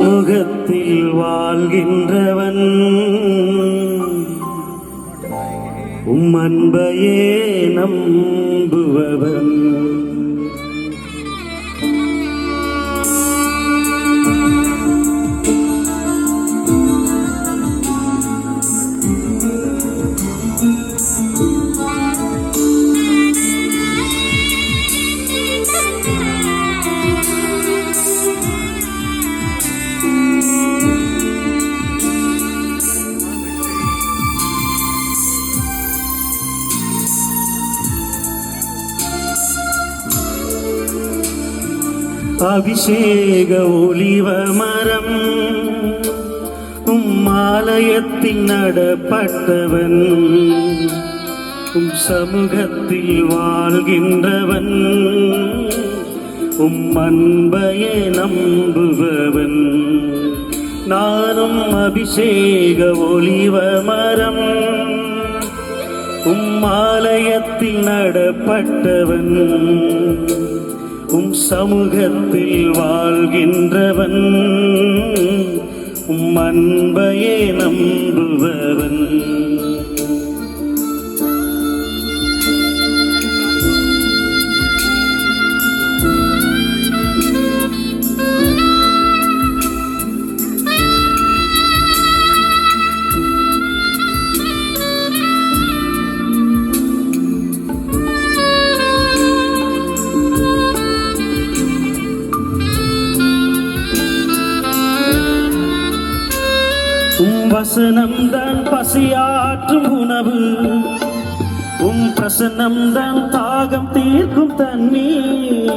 சமூகத்தில் வாழ்கின்றவன் அன்பையே நம்புபவன். அபிஷேக ஒலிவ மரம் ஆலயத்தில் நடப்பட்டவன் சமூகத்தில் வாழ்கின்றவன் அன்பையே நம்புபவன். நானும் அபிஷேக ஒலிவ மரம் ஆலயத்தில் நடப்பட்டவன் சமூகத்தில் வாழ்கின்றவன் அன்பையே நம்புபவன். வசனம்தான் பசியாற்றும் உணவு, பிரசனம்தான் தாகம் தீர்க்கும் தண்ணீர்.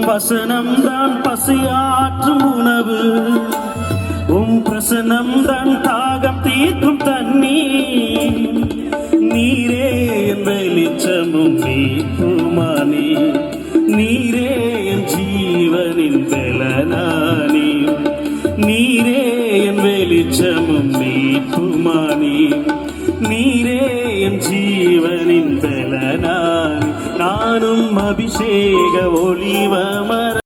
வசனம்தான் பசியாற்றும் உணவு, பிரசனம்தான் தாகம் தீர்க்கும் தண்ணீர். நீரே என் வெளிச்சமும் மீட்புமானி, நீரே என் ஜீவனின் பலனானி. நீரே என் வெளிச்சமும் மீட்புமானி, நீரே என் ஜீவனின் பலனானி. நானும் அபிஷேக ஒலிவ